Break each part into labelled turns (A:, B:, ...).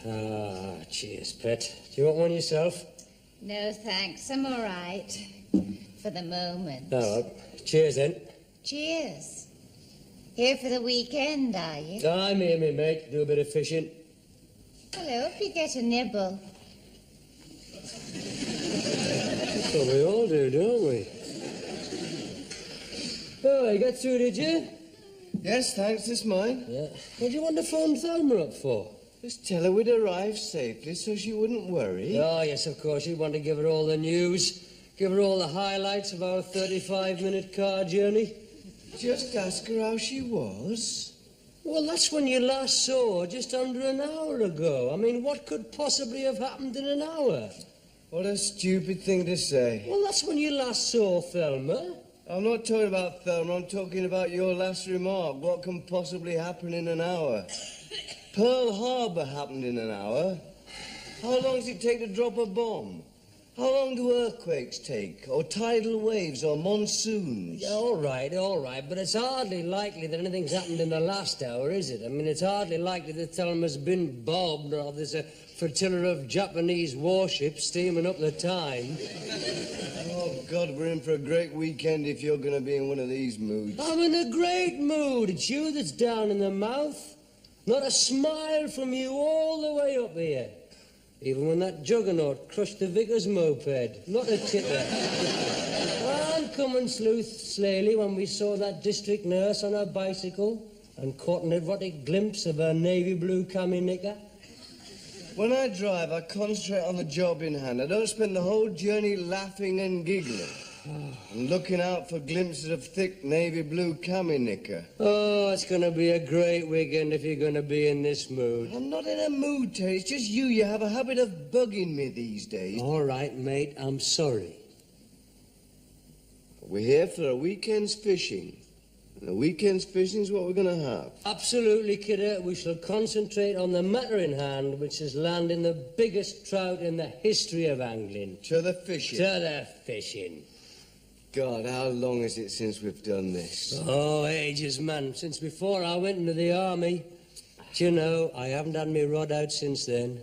A: Ah, cheers, pet. Do you want one yourself?
B: No, thanks. I'm all right. For the moment.
A: Oh, well, cheers, then.
B: Cheers. Here for the weekend, are you?
A: I'm here, me mate. Do a bit of fishing.
B: Well, I hope you get a nibble.
A: That's what we all do, don't we? Oh, you got through, did you?
C: Yes, thanks, it's mine.
A: Yeah. What do you want to phone Thelma up for?
C: Just tell her we'd arrived safely so she wouldn't worry.
A: Oh, yes, of course. You want to give her all the news. Give her all the highlights of our 35-minute car journey.
C: Just ask her how she was.
A: Well, that's when you last saw her, just under an hour ago. I mean, what could possibly have happened in an hour?
C: What a stupid thing to say.
A: Well, that's when you last saw Thelma.
C: I'm not talking about Thelma, I'm talking about your last remark. What can possibly happen in an hour? Pearl Harbor happened in an hour. How long does it take to drop a bomb? How long do earthquakes take? Or tidal waves or monsoons?
A: Yeah, all right, but it's hardly likely that anything's happened in the last hour, is it? I mean, it's hardly likely that Thelma's been bombed or there's a flotilla of Japanese warships steaming up the Tyne.
C: Oh, God, we're in for a great weekend if you're going to be in one of these moods.
A: I'm in a great mood. It's you that's down in the mouth. Not a smile from you all the way up here. Even when that juggernaut crushed the vicar's moped. Not a titter. And coming slowly when we saw that district nurse on her bicycle and caught an erotic glimpse of her navy blue cami knicker.
C: When I drive, I concentrate on the job in hand. I don't spend the whole journey laughing and giggling. And looking out for glimpses of thick navy blue cami knicker.
A: Oh, it's going to be a great weekend if you're going to be in this mood.
C: I'm not in a mood, Terry. It's just you. You have a habit of bugging me these days.
A: All right, mate, I'm sorry.
C: We're here for a weekend's fishing. And a weekend's fishing is what we're going to have.
A: Absolutely, kidder. We shall concentrate on the matter in hand, which is landing the biggest trout in the history of angling.
C: To the fishing.
A: To the fishing.
C: God, how long is it since we've done this?
A: Oh, ages, man. Since before I went into the army. Do you know, I haven't had my rod out since then.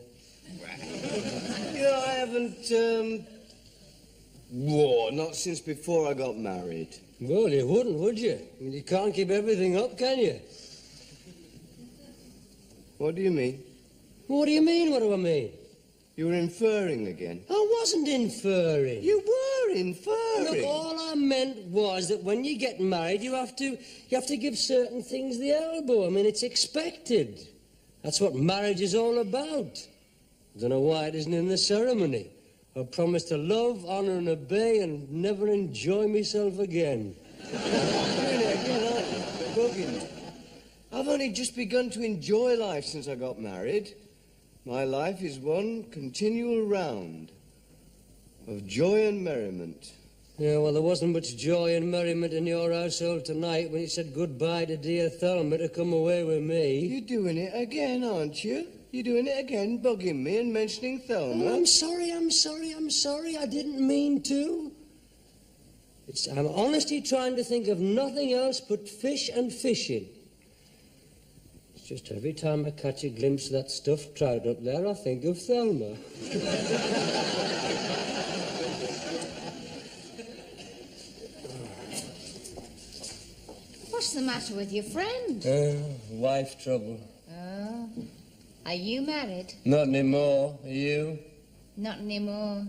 C: You know, I haven't, not since before I got married.
A: Well, you wouldn't, would you? I mean, you can't keep everything up, can you?
C: What do you mean?
A: What do you mean, what do I mean?
C: You were inferring again.
A: I wasn't inferring.
C: You were inferring.
A: Look, all I meant was that when you get married, you have to give certain things the elbow. I mean, it's expected. That's what marriage is all about. I don't know why it isn't in the ceremony. I promise to love, honour and obey and never enjoy myself again.
C: Bugging. I've only just begun to enjoy life since I got married. My life is one continual round of joy and merriment.
A: Yeah, well, there wasn't much joy and merriment in your household tonight when you said goodbye to dear Thelma to come away with me.
C: You're doing it again, aren't you? You're doing it again, bugging me and mentioning Thelma.
A: Oh, I'm sorry. I didn't mean to. I'm honestly trying to think of nothing else but fish and fishing. It's just every time I catch a glimpse of that stuffed trout up there, I think of Thelma.
B: What's the matter with your friend?
A: Wife trouble.
B: Oh. Are you married?
A: Not anymore. Are you?
B: Not anymore.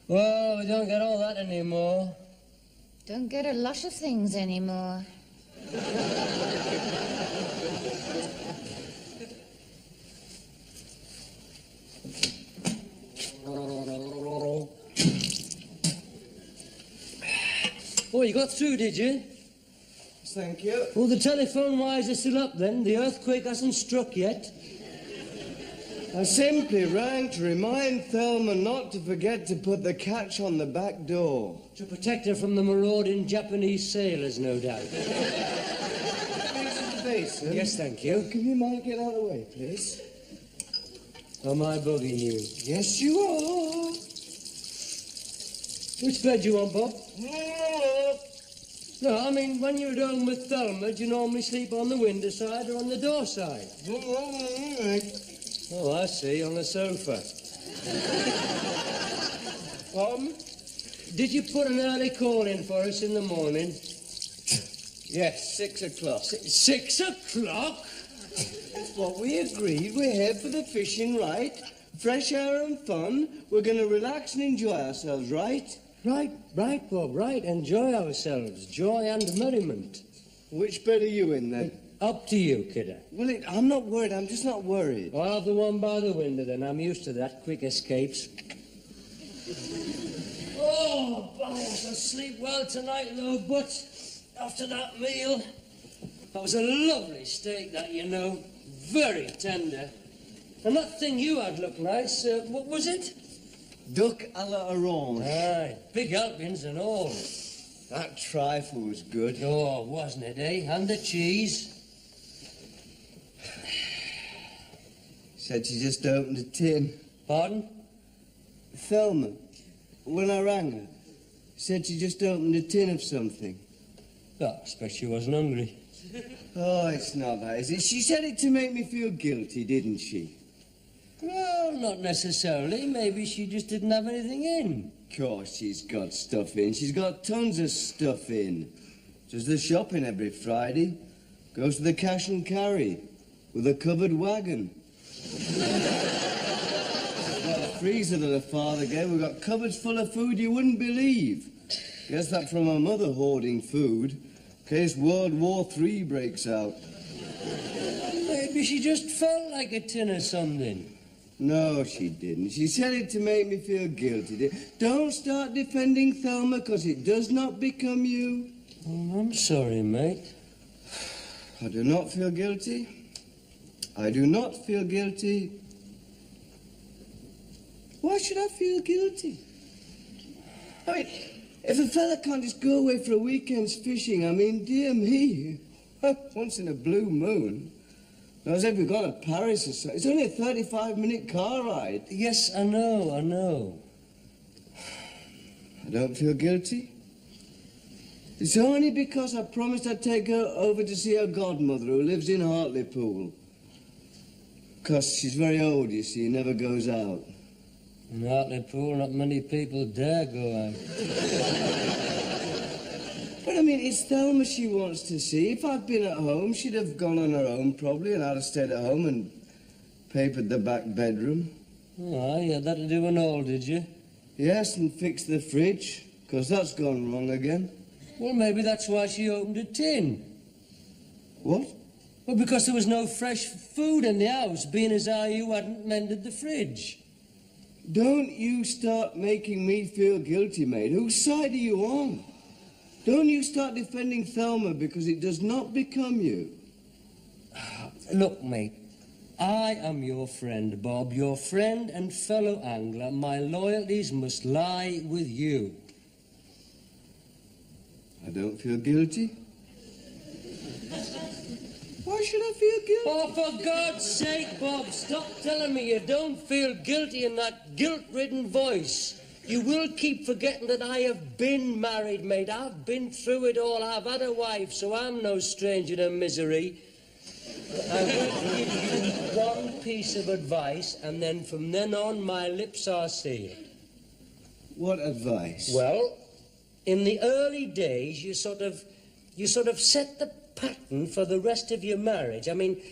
A: Well, we don't get all that anymore.
B: Don't get a lot of things anymore.
A: Oh, you got through, did you?
C: Thank you.
A: Well, the telephone wires are still up then. The earthquake hasn't struck yet.
C: I simply rang to remind Thelma not to forget to put the catch on the back door.
A: To protect her from the marauding Japanese sailors, no doubt.
C: Mr. Basin?
A: Yes, thank you.
C: Can you mind get out of the way, please?
A: Am I bugging you?
C: Yes, you are.
A: Which bed you want, Bob? No, I mean, when you're at home with Thelma, do you normally sleep on the window side or on the door side? Oh, I see, on the sofa. Did you put an early call in for us in the morning?
C: Yes, 6 o'clock.
A: 6 o'clock?
C: That's what we agreed. We're here for the fishing, right? Fresh air and fun. We're going to relax and enjoy ourselves, right?
A: Right, Bob, right. Enjoy ourselves. Joy and merriment.
C: Which bed are you in, then?
A: Up to you, kidder.
C: Well, I'm not worried. I'm just not worried.
A: I'll have the one by the window, then. I'm used to that. Quick escapes. Oh, boy, I shall sleep well tonight, though, but after that meal, that was a lovely steak, that, you know. Very tender. And that thing you had looked nice. What was it?
C: Duck à la orange.
A: Aye, big helpings and all.
C: That trifle was good.
A: Oh, wasn't it, eh? And the cheese.
C: Said she just opened a tin.
A: Pardon?
C: Thelma, when I rang her, said she just opened a tin of something.
A: Oh, I expect she wasn't hungry.
C: Oh, it's not that, is it? She said it to make me feel guilty, didn't she?
A: Well, not necessarily. Maybe she just didn't have anything in.
C: Of course she's got stuff in. She's got tons of stuff in. Does the shopping every Friday. Goes to the cash and carry with a covered wagon. Got a freezer that her father gave. We've got cupboards full of food you wouldn't believe. Guess that from her mother hoarding food, in case World War III breaks out.
A: Maybe she just felt like a tin or something.
C: No, she didn't. She said it to make me feel guilty. Don't start defending Thelma, because it does not become you.
A: Oh, I'm sorry, mate.
C: I do not feel guilty. I do not feel guilty. Why should I feel guilty? I mean, if a fella can't just go away for a weekend's fishing, I mean, dear me, once in a blue moon. I was ever gone to Paris or so. It's only a 35-minute car ride.
A: Yes, I know.
C: I don't feel guilty. It's only because I promised I'd take her over to see her godmother who lives in Hartlepool. Because she's very old, you see, never goes out.
A: In Hartlepool, not many people dare go out.
C: But, I mean, it's Thelma she wants to see. If I'd been at home, she'd have gone on her own, probably, and I'd have stayed at home and papered the back bedroom.
A: Oh, you had that to do and all, did you?
C: Yes, and fixed the fridge, because that's gone wrong again.
A: Well, maybe that's why she opened a tin.
C: What?
A: Well, because there was no fresh food in the house, being as how you hadn't mended the fridge.
C: Don't you start making me feel guilty, mate. Whose side are you on? Don't you start defending Thelma because it does not become you.
A: Look, mate, I am your friend, Bob, your friend and fellow angler. My loyalties must lie with you.
C: I don't feel guilty. Why should I feel guilty?
A: Oh, for God's sake, Bob, stop telling me you don't feel guilty in that guilt-ridden voice. You will keep forgetting that I have been married, mate. I've been through it all. I've had a wife, so I'm no stranger to misery. I will give you one piece of advice, and then from then on, my lips are sealed.
C: What advice?
A: Well, in the early days, you sort of set the pattern for the rest of your marriage. I mean,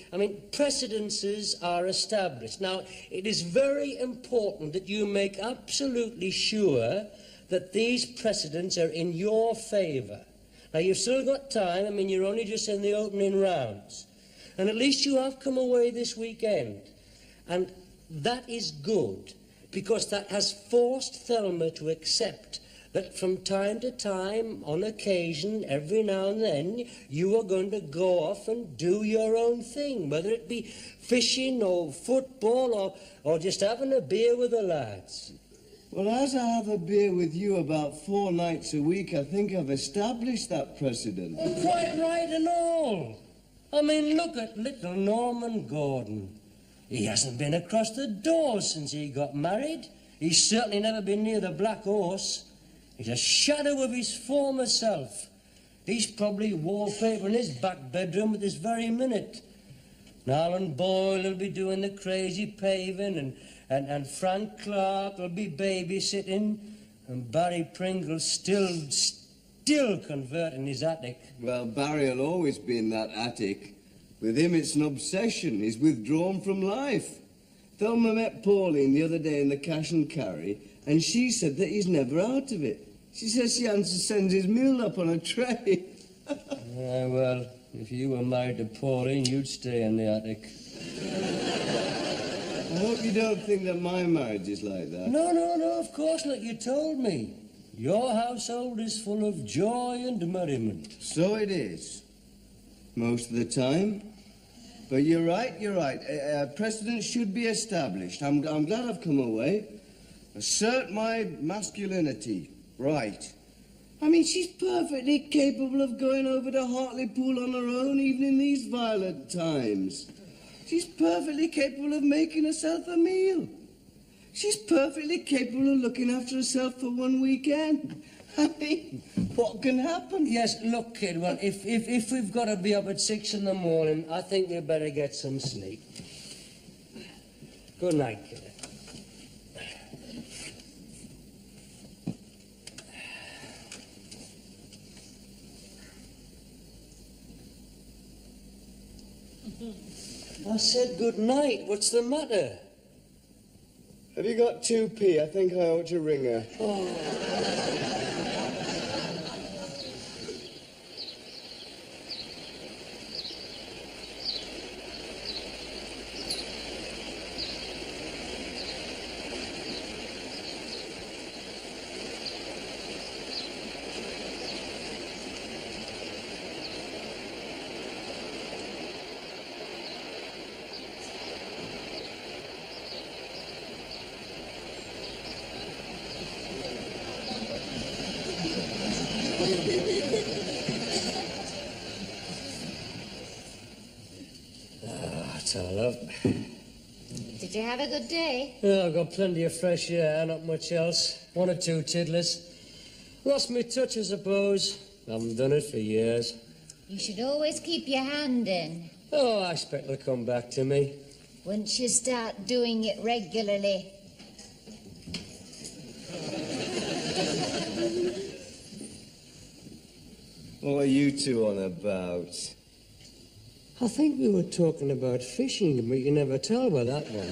A: precedences are established. Now, it is very important that you make absolutely sure that these precedents are in your favour. Now, you've still got time. I mean, you're only just in the opening rounds. And at least you have come away this weekend. And that is good, because that has forced Thelma to accept that from time to time, on occasion, every now and then, you are going to go off and do your own thing, whether it be fishing or football or just having a beer with the lads.
C: Well, as I have a beer with you about 4 nights a week, I think I've established that precedent.
A: Well, quite right and all. I mean, look at little Norman Gordon. He hasn't been across the doors since he got married. He's certainly never been near the Black Horse. He's a shadow of his former self. He's probably wallpapering his back bedroom at this very minute. And Alan Boyle will be doing the crazy paving, and Frank Clark will be babysitting, and Barry Pringle's still converting his attic.
C: Well, Barry will always be in that attic. With him, it's an obsession. He's withdrawn from life. Thelma met Pauline the other day in the cash and carry, and she said that he's never out of it. She says she sends his meal up on a tray.
A: Well, if you were married to Pauline, you'd stay in the attic.
C: I hope you don't think that my marriage is like that.
A: No, of course not. You told me. Your household is full of joy and merriment.
C: So it is. Most of the time. But you're right. Precedent should be established. I'm glad I've come away. Assert my masculinity. Right. I mean, she's perfectly capable of going over to Hartlepool on her own, even in these violent times. She's perfectly capable of making herself a meal. She's perfectly capable of looking after herself for one weekend. I mean, what can happen?
A: Yes, look, kid, well, if we've got to be up at 6 in the morning, I think we better get some sleep. Good night, kid. I said good night. What's the matter?
C: Have you got 2p? I think I ought to ring her.
A: That's all up.
B: Did you have a good day?
A: Yeah, I've got plenty of fresh air, not much else. 1 or 2 tiddlers. Lost me touch, I suppose. Haven't done it for years.
B: You should always keep your hand in.
A: Oh, I expect it'll come back to me.
B: Once you start doing it regularly.
C: What are you two on about?
A: I think we were talking about fishing, but you never tell by that one.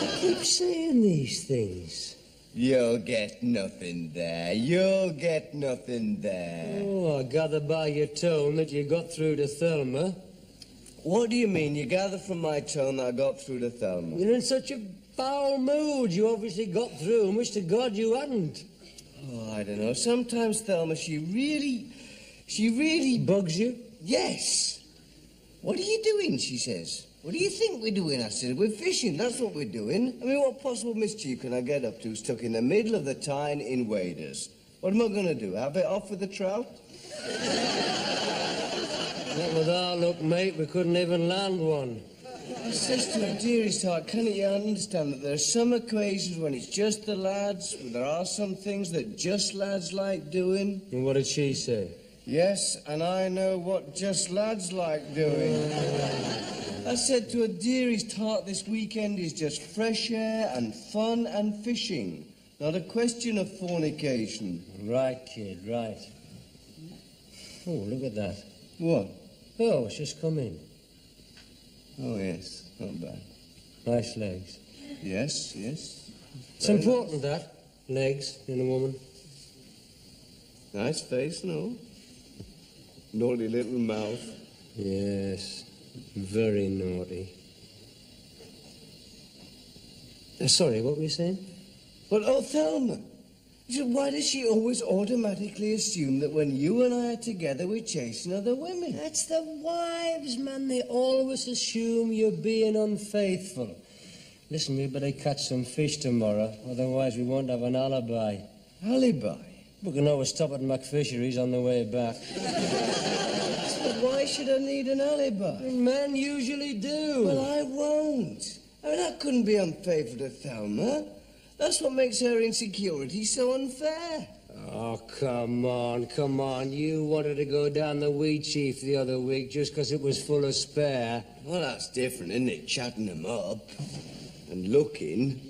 A: You keep saying these things.
C: You'll get nothing there. You'll get nothing there.
A: Oh, I gather by your tone that you got through to Thelma.
C: What do you mean? You gather from my tone that I got through to Thelma?
A: You're in such a foul mood. You obviously got through, and wish to God you hadn't.
C: Oh, I don't know. Sometimes Thelma, she really...
A: Bugs you?
C: Yes. What are you doing, she says. What do you think we're doing? I said, we're fishing, that's what we're doing. I mean, what possible mischief can I get up to stuck in the middle of the Tyne in waders? What am I going to do, have it off with the trout?
A: Not with our luck, mate. We couldn't even land one.
C: I says to her, dearest heart, can't you understand that there are some occasions when it's just the lads, but there are some things that just lads like doing?
A: And what did she say?
C: Yes, and I know what just lads like doing. I said to her, dearest heart, this weekend is just fresh air and fun and fishing. Not a question of fornication.
A: Right, kid, right. Oh, look at that.
C: What?
A: Oh, it's just come in.
C: Oh, yes, not bad.
A: Nice legs.
C: Yes, yes.
A: It's important, that. Legs in a woman.
C: Nice face, no? Naughty little mouth.
A: Yes, very naughty. Sorry, what were you saying?
C: But, oh, Thelma, why does she always automatically assume that when you and I are together, we're chasing other women?
A: That's the wives, man. They always assume you're being unfaithful. Listen, we better catch some fish tomorrow, otherwise we won't have an alibi.
C: Alibi?
A: We can always stop at McFishery's on the way back.
C: But why should I need an alibi?
A: Men usually do.
C: Well, I won't. I mean, I couldn't be unfaithful to Thelma. That's what makes her insecurity so unfair.
A: Oh, come on. You wanted to go down the Wheat Chief the other week just 'cause it was full of spare.
C: Well, that's different, isn't it? Chatting them up and looking.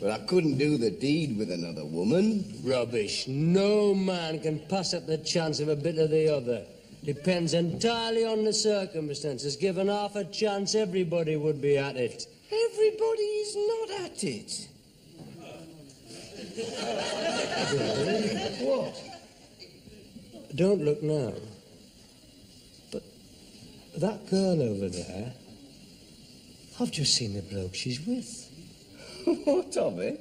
C: But I couldn't do the deed with another woman.
A: Rubbish. No man can pass up the chance of a bit of the other. Depends entirely on the circumstances. Given half a chance, everybody would be at it.
C: Everybody is not at it. What?
A: Don't look now. But that girl over there, I've just seen the bloke she's with.
C: What of it?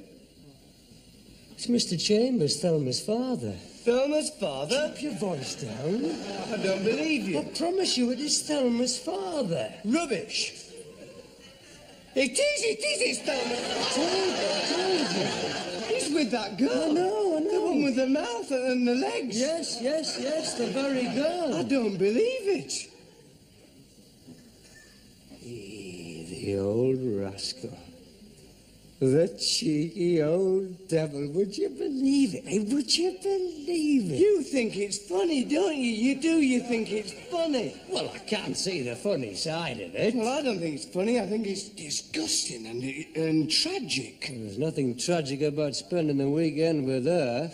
A: It's Mr. Chambers, Thelma's father.
C: Thelma's father?
A: Keep your voice down.
C: I don't believe you.
A: I promise you it is Thelma's father.
C: Rubbish. It is, it's Thelma's
A: I told you.
C: He's with that girl.
A: I know.
C: The one with the mouth and the legs.
A: Yes, the very girl.
C: I don't believe it.
A: The old rascal. The cheeky old devil. Would you believe it? Would you believe it?
C: You think it's funny, don't you? You do, you think it's funny.
A: Well, I can't see the funny side of it.
C: Well, I don't think it's funny. I think it's disgusting and tragic.
A: There's nothing tragic about spending the weekend with her.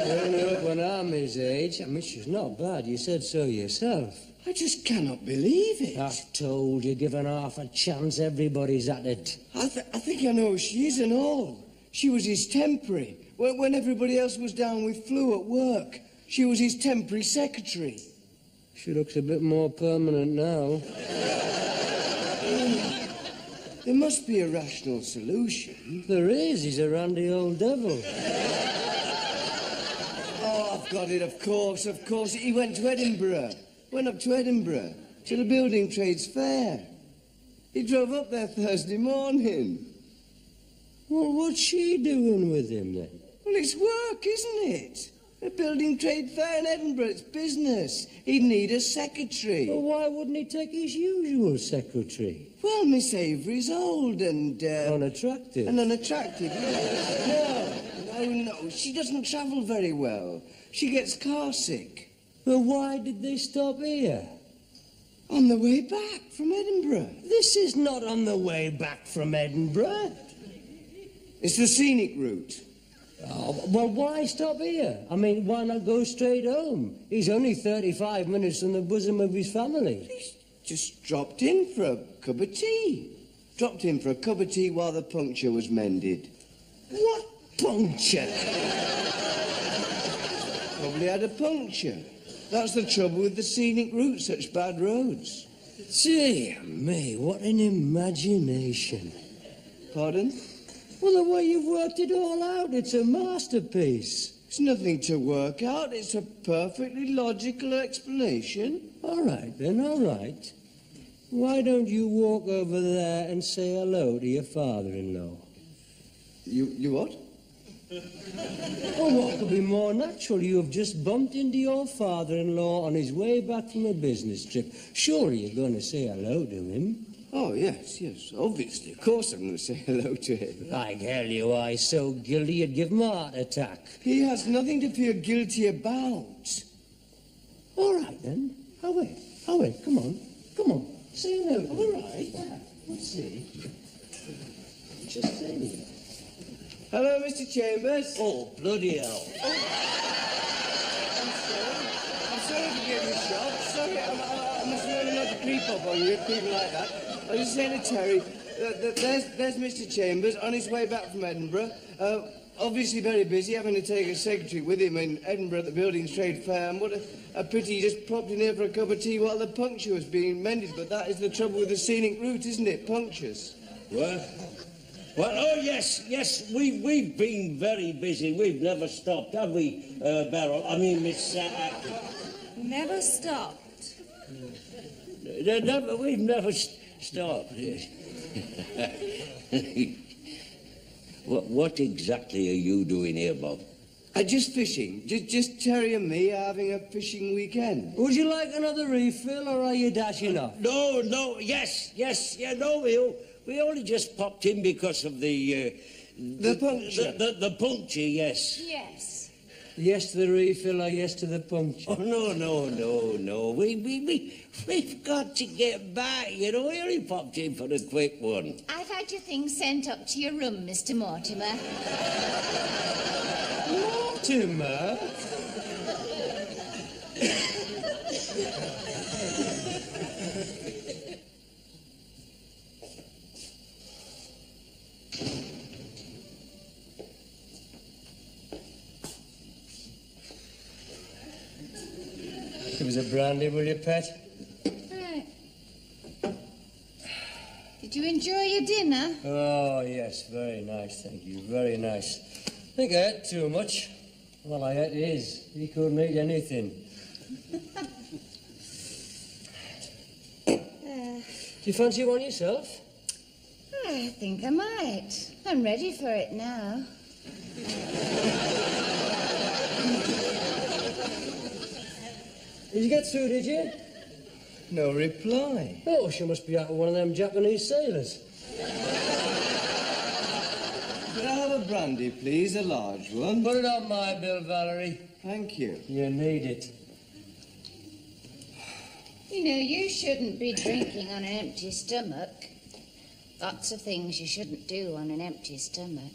A: Growing up when I'm his age. I mean, she's not bad. You said so yourself.
C: I just cannot believe it.
A: I've told you, given half a chance, everybody's at it.
C: I think I know who she is and all. She was his temporary. When everybody else was down with flu at work, she was his temporary secretary.
A: She looks a bit more permanent now.
C: There must be a rational solution.
A: There is. He's a randy old devil.
C: Oh, I've got it, of course. He went to Edinburgh. Went up to Edinburgh, to the Building Trades Fair. He drove up there Thursday morning.
A: Well, what's she doing with him, then?
C: Well, it's work, isn't it? A Building Trade Fair in Edinburgh, it's business. He'd need a secretary.
A: Well, why wouldn't he take his usual secretary?
C: Well, Miss Avery's old and...
A: unattractive.
C: And unattractive, yes. No. She doesn't travel very well. She gets car sick.
A: Well, why did they stop here?
C: On the way back from Edinburgh.
A: This is not on the way back from Edinburgh.
C: It's the scenic route.
A: Oh, well, why stop here? I mean, why not go straight home? He's only 35 minutes from the bosom of his family.
C: He's just dropped in for a cup of tea. Dropped in for a cup of tea while the puncture was mended.
A: What puncture?
C: Probably had a puncture. That's the trouble with the scenic route, such bad roads.
A: Gee, me, what an imagination.
C: Pardon?
A: Well, the way you've worked it all out, it's a masterpiece.
C: It's nothing to work out. It's a perfectly logical explanation.
A: All right, then, all right. Why don't you walk over there and say hello to your father-in-law?
C: You what?
A: Oh, what could be more natural? You have just bumped into your father-in-law on his way back from a business trip. Surely you're going to say hello to him.
C: Oh, yes, obviously. Of course I'm going to say hello to him.
A: Like hell you are. He's so guilty you'd give him a heart attack.
C: He has nothing to feel guilty about.
A: All right, then. I'll wait. Come on. Say hello. All right. Let's see. Just say.
C: Hello, Mr. Chambers.
A: Oh, bloody hell.
C: I'm sorry for getting the shock. Sorry, I must remember not to creep up on you, people like that. I was just saying to Terry, there's Mr. Chambers on his way back from Edinburgh. Obviously very busy, having to take a secretary with him in Edinburgh at the Buildings Trade Fair. And what a pity he just popped in here for a cup of tea while the puncture was being mended. But that is the trouble with the scenic route, isn't it? Punctures.
D: Well, oh, yes, we've been very busy. We've never stopped, have we, Beryl? I mean, Miss...
B: Never stopped.
D: We've never stopped. What exactly are you doing here, Bob?
C: Just fishing. Just Terry and me are having a fishing weekend.
A: Would you like another refill, or are you dashing off?
D: No, yes, we only just popped in because of the
C: puncture?
D: The puncture, yes.
B: Yes.
A: Yes to the refill or yes to the puncture?
D: Oh, no. We've got to get back. You know, he only popped in for a quick one.
B: I've had your things sent up to your room, Mr. Mortimer.
A: Mortimer? Give us a brandy, will you, pet?
B: Right. Did you enjoy your dinner?
A: Oh, yes, very nice, thank you, very nice. I think I ate too much. Well, I ate his. He couldn't eat anything. Do you fancy one yourself?
B: I think I might. I'm ready for it now.
A: Did you get through, did you?
C: No reply.
A: Oh, she must be out of one of them Japanese sailors.
C: Could I have a brandy, please? A large one.
A: Put it on my bill, Valerie.
C: Thank you.
A: You need it.
B: You know, you shouldn't be drinking on an empty stomach. Lots of things you shouldn't do on an empty stomach.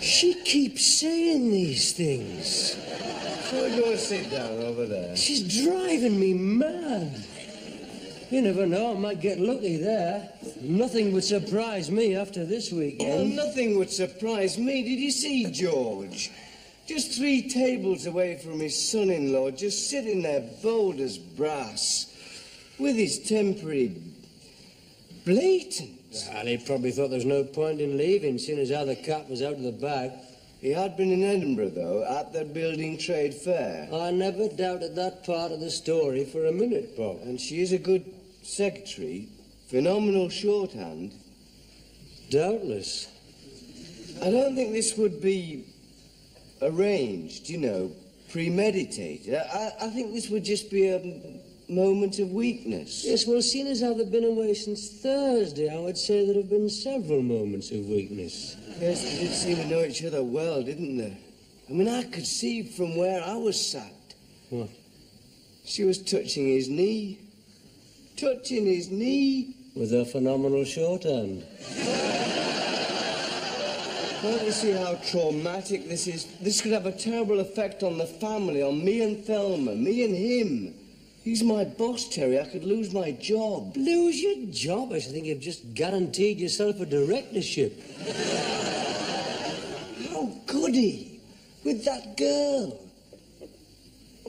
A: She keeps saying these things.
C: Shall we go and sit down over there?
A: She's driving me mad. You never know, I might get lucky there. Nothing would surprise me after this
C: Well,
A: weekend.
C: nothing would surprise me. Did you see George? Just 3 tables away from his son-in-law, just sitting there bold as brass, with his temporary blatant.
A: Well, he probably thought there was no point in leaving, seeing as how the cat was out of the bag.
C: He had been in Edinburgh, though, at the building trade fair.
A: I never doubted that part of the story for a minute, Bob.
C: And she is a good secretary, phenomenal shorthand.
A: Doubtless.
C: I don't think this would be arranged, you know, premeditated. I think this would just be a moment of weakness.
A: Yes, well, seeing as how they've been away since Thursday, I would say there have been several moments of weakness.
C: Yes, they did seem to know each other well, didn't they? I mean, I could see from where I was sat.
A: What?
C: She was touching his knee. Touching his knee.
A: With a phenomenal shorthand.
C: Can't you see how traumatic this is? This could have a terrible effect on the family, on me and Thelma, me and him. He's my boss, Terry. I could lose my job.
A: Lose your job? I should think you've just guaranteed yourself a directorship.
C: How could he? With that girl.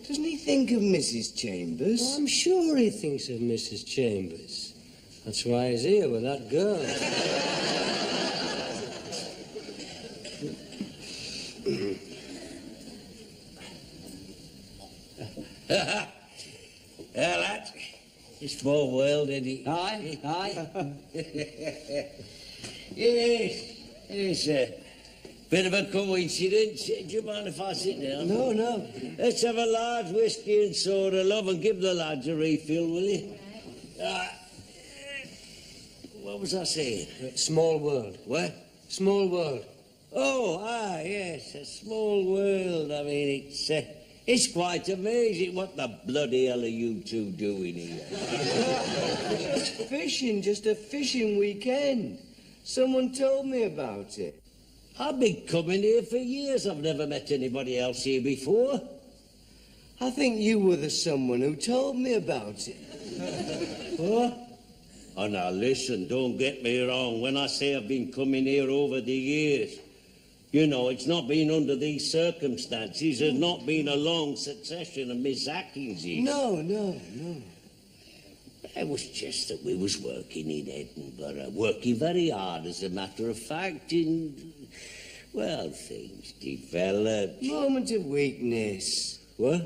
C: Doesn't he think of Mrs. Chambers?
A: I'm sure he thinks of Mrs. Chambers. That's why he's here with that girl.
D: Well, that's a small world, isn't it?
A: Aye, aye.
D: Yes, it's a bit of a coincidence. Do you mind if I sit down?
C: No, no.
D: Let's have a large whiskey and soda, love, and give the lads a refill, will you? What was I saying?
A: Small world.
D: What?
A: Small world.
D: Oh, yes, a small world. I mean, it's quite amazing. What the bloody hell are you two doing here?
C: Just fishing, just a fishing weekend. Someone told me about it.
D: I've been coming here for years. I've never met anybody else here before.
C: I think you were the someone who told me about it.
D: What? Oh, now, listen, don't get me wrong. When I say I've been coming here over the years, you know, it's not been under these circumstances. There's not been a long succession of mishackings.
C: No.
D: It was just that we was working in Edinburgh, working very hard, as a matter of fact, and, well, things developed.
C: Moment of weakness.
D: What?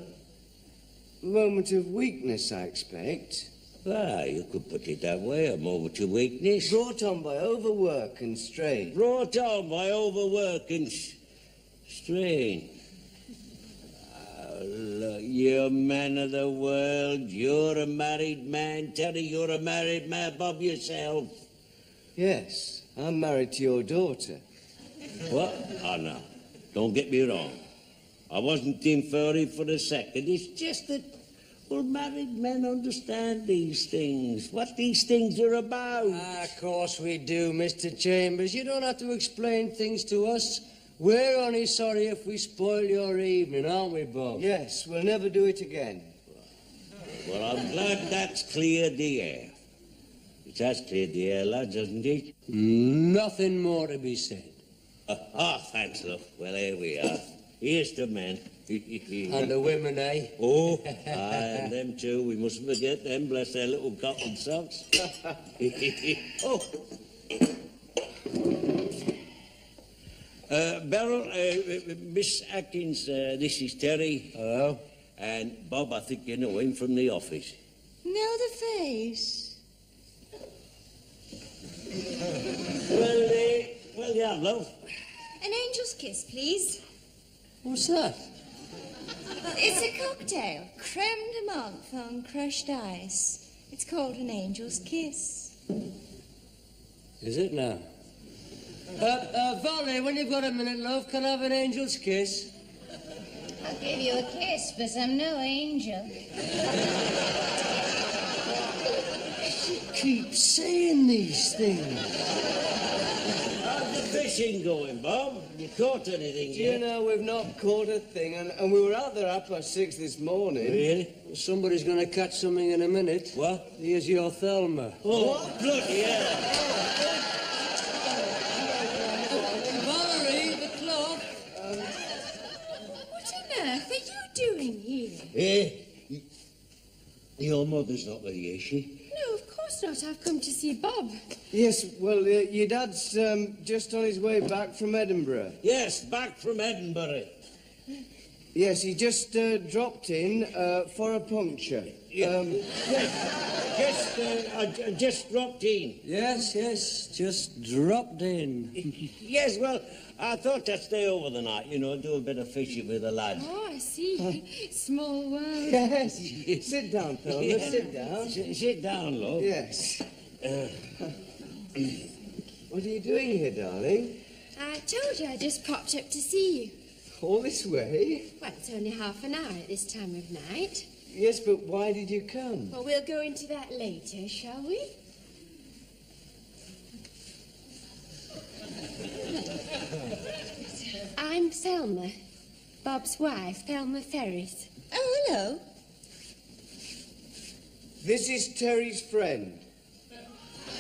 C: Moment of weakness, I expect.
D: Well, you could put it that way, a moment of weakness.
C: Brought on by overwork and strain.
D: Brought on by overwork and strain. Oh, look, you're a man of the world. You're a married man. Terry, you're a married man, Bob, yourself.
C: Yes, I'm married to your daughter.
D: What? Oh, no. Don't get me wrong. I wasn't inferring for a second. It's just that, well, married men understand these things, what these things are about.
A: Of course we do, Mr. Chambers. You don't have to explain things to us. We're only sorry if we spoil your evening, aren't we, Bob?
C: Yes, we'll never do it again.
D: Well, I'm glad that's cleared the air. It has cleared the air, lads, hasn't it?
A: Nothing more to be said.
D: Thanks, love. Well, here we are. Here's the men.
A: And the women, eh?
D: Oh, and them too. We mustn't forget them, bless their little cotton socks. Oh. Beryl, Miss Atkins, this is Terry.
A: Hello.
D: And Bob, I think you know him from the office.
B: Know the face?
D: Well, yeah, love.
B: An angel's kiss, please.
A: What's that?
B: It's a cocktail. Creme de menthe on crushed ice. It's called an angel's kiss.
A: Is it now? Valerie, when you've got a minute, love, can I have an angel's kiss?
B: I'll give you a kiss, but I'm no angel.
A: She keeps saying these things.
D: How's the fishing going, Bob? You caught anything
C: Do you
D: yet?
C: know, we've not caught a thing, and we were out there 6:30 this morning.
D: Really?
A: Somebody's going to catch something in a minute.
D: What?
A: Here's your Thelma.
D: Oh, bloody hell.
A: Valerie, the clock.
B: What on earth are you doing here?
D: Eh? Your mother's not with you, is she?
B: No, of course not. I've come to see Bob.
C: Yes, well, your dad's just on his way back from Edinburgh.
D: Yes, back from Edinburgh.
C: Yes, he just dropped in for a puncture.
D: I just dropped in.
A: Yes, just dropped in.
D: Yes, well, I thought I'd stay over the night, do a bit of fishing with the lads.
B: Oh, I see. Small world.
C: Yes. Sit down, Thelma, sit down.
D: Sit down, love.
C: Yes. What are you doing here, darling?
B: I told you I just popped up to see you.
C: All this way?
B: Well, it's only half an hour at this time of night.
C: Yes, but why did you come?
B: Well, we'll go into that later, shall we? I'm Thelma, Bob's wife, Thelma Ferris. Oh, hello.
C: This is Terry's friend.
B: Do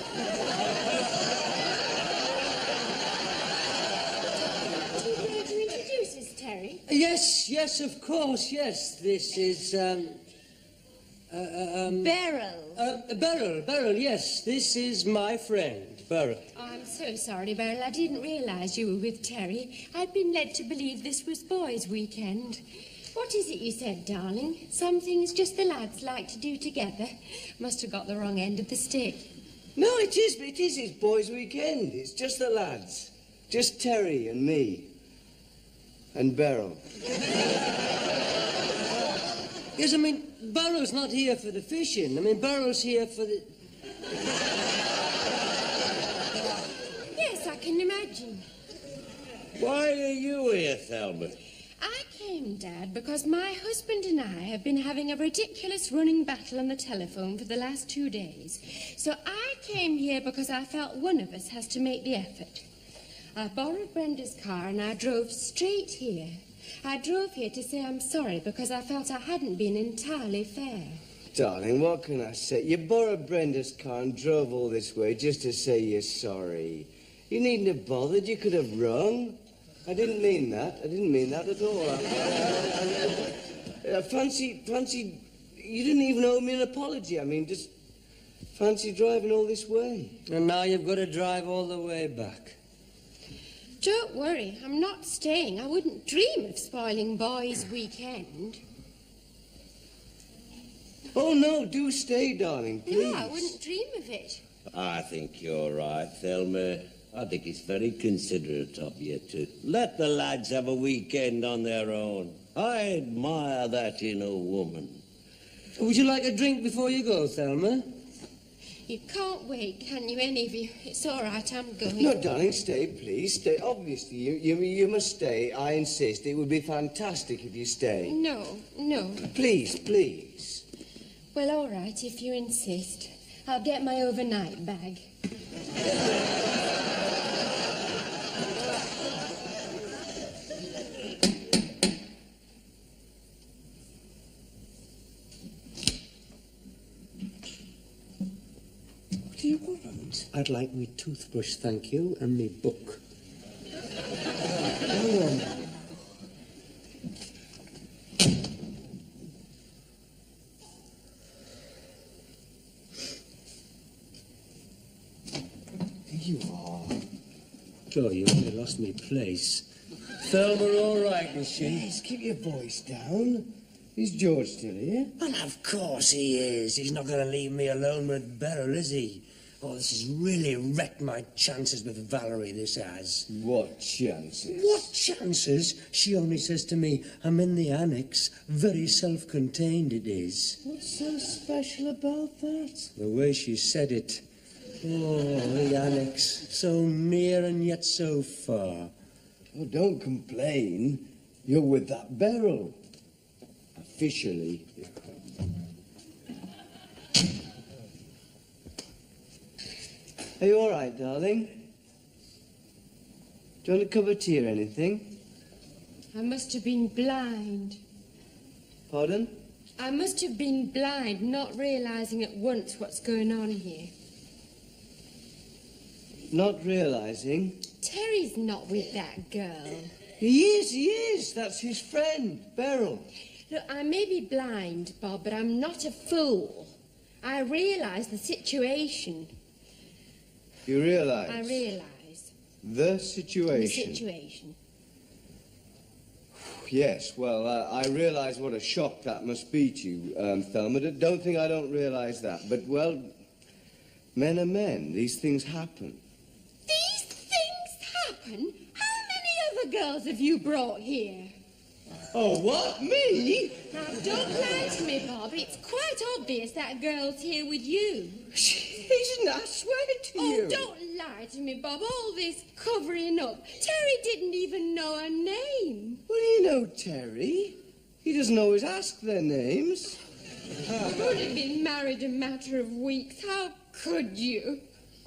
B: you want to introduce us, Terry?
A: Yes, of course, yes. This is,
B: Beryl.
A: Beryl, yes. This is my friend, Beryl.
B: Oh, I'm so sorry, Beryl. I didn't realise you were with Terry. I'd been led to believe this was boys' weekend. What is it you said, darling? Some things just the lads like to do together. Must have got the wrong end of the stick.
C: No, it is his boys' weekend. It's just the lads. Just Terry and me. And Beryl.
A: Yes, I mean, Beryl's not here for the fishing. I mean, Beryl's here for the...
B: Yes, I can imagine.
D: Why are you here, Thelma?
B: I came, Dad, because my husband and I have been having a ridiculous running battle on the telephone for the last 2 days. So I came here because I felt one of us has to make the effort. I borrowed Brenda's car and I drove straight here. I drove here to say I'm sorry because I felt I hadn't been entirely fair.
C: Darling, what can I say? You borrowed Brenda's car and drove all this way just to say you're sorry. You needn't have bothered. You could have rung. I didn't mean that. I didn't mean that at all. Fancy, you didn't even owe me an apology. I mean, just fancy driving all this way.
A: And now you've got to drive all the way back.
B: Don't worry, I'm not staying. I wouldn't dream of spoiling boys' weekend.
C: Oh, no, do stay, darling, please.
B: No, I wouldn't dream of it.
D: I think you're right, Thelma. I think it's very considerate of you to let the lads have a weekend on their own. I admire that in a woman.
A: Would you like a drink before you go, Thelma?
B: You can't wait, can you, any of you? It's all right, I'm going.
C: No, darling, stay, please. Stay. Obviously, you must stay. I insist. It would be fantastic if you stay.
B: No.
C: Please, please.
B: Well, all right, if you insist. I'll get my overnight bag.
A: What do you want? I'd like me toothbrush, thank you, and me book. Go on.
C: You are.
A: Oh, you only lost me place. Thelma all right, is she?
C: Yes, keep your voice down. Is George still here?
A: Well, of course he is. He's not going to leave me alone with Beryl, is he? Oh, this has really wrecked my chances with Valerie, this has.
C: What chances?
A: What chances? She only says to me, I'm in the annex. Very self-contained it is.
C: What's so special about that?
A: The way she said it. Oh, the annex. So near and yet so far.
C: Oh, don't complain. You're with that Beryl. Officially. Are you all right, darling? Do you want a cup of tea or anything?
B: I must have been blind.
C: Pardon?
B: I must have been blind, not realising at once what's going on here.
C: Not realising?
B: Terry's not with that girl.
C: He is. That's his friend, Beryl.
B: Look, I may be blind, Bob, but I'm not a fool. I realise the situation.
C: You realise?
B: I realise.
C: The situation?
B: The situation.
C: Yes, well, I realise what a shock that must be to you, Thelma. Don't think I don't realise that. But, well, men are men. These things happen.
B: These things happen? How many other girls have you brought here?
C: Oh, what? Me?
B: Now, don't lie to me, Bob. It's quite obvious that girl's here with you.
C: She isn't, I swear to you.
B: Oh, don't lie to me, Bob. All this covering up. Terry didn't even know her name.
C: Well, you know Terry. He doesn't always ask their names.
B: Could have been married a matter of weeks. How could you?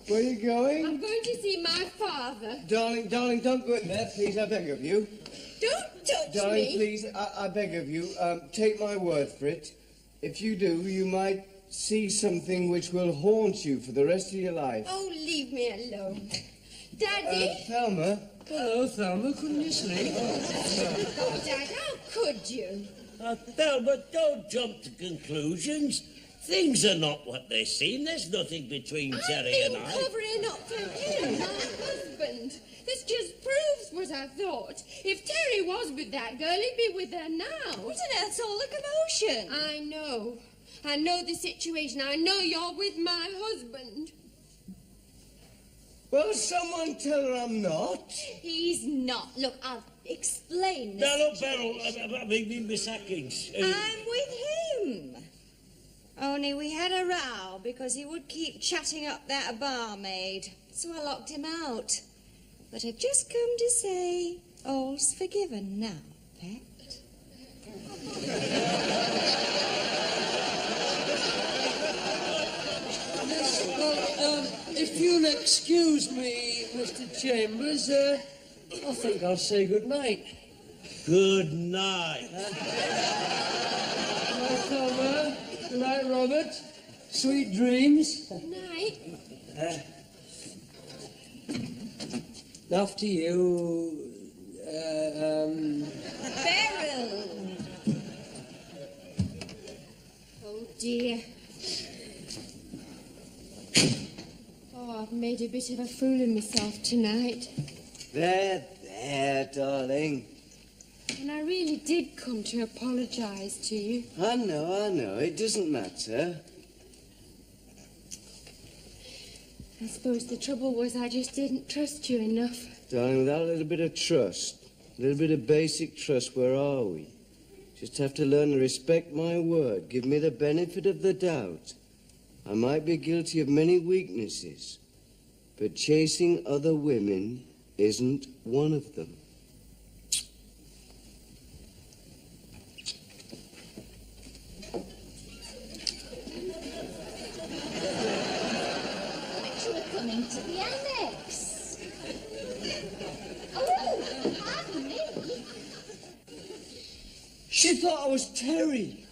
C: Where are you going?
B: I'm going to see my father.
C: Darling, don't go in there, please, I beg of you.
B: Don't touch
C: Darling,
B: me.
C: please, I beg of you, take my word for it. If you do, you might see something which will haunt you for the rest of your life.
B: Oh, leave me alone. Daddy?
C: Thelma?
A: Hello, Thelma. Couldn't you sleep?
B: Oh, Dad, how could you?
D: Thelma, don't jump to conclusions. Things are not what they seem. There's nothing between Terry
B: I've
D: and
B: been
D: I.
B: covering up for him, my husband. This just proves what I thought. If Terry was with that girl, he'd be with her now.
E: What on earth's all the commotion?
B: I know. I know the situation. I know you're with my husband.
C: Well, someone tell her I'm not.
E: He's not. Look, I'll explain this.
D: Now, look, Beryl, Miss Atkins.
E: I'm with him. Only we had a row because he would keep chatting up that barmaid. So I locked him out. But I've just come to say all's forgiven now, Pet.
A: Well, if you'll excuse me, Mr. Chambers, I think I'll say good night.
D: Good night.
A: Good night, Thelma. Good night, Robert. Sweet dreams.
B: Night.
A: After you,
E: Beryl!
B: Oh, dear. Oh, I've made a bit of a fool of myself tonight.
C: There, darling.
B: And I really did come to apologise to you.
C: I know. It doesn't matter.
B: I suppose the trouble was I just didn't trust you enough.
C: Darling, without a little bit of trust, a little bit of basic trust, where are we? Just have to learn to respect my word. Give me the benefit of the doubt. I might be guilty of many weaknesses, but chasing other women isn't one of them.
F: Coming to the annex. Oh, pardon me.
C: She thought I was Terry.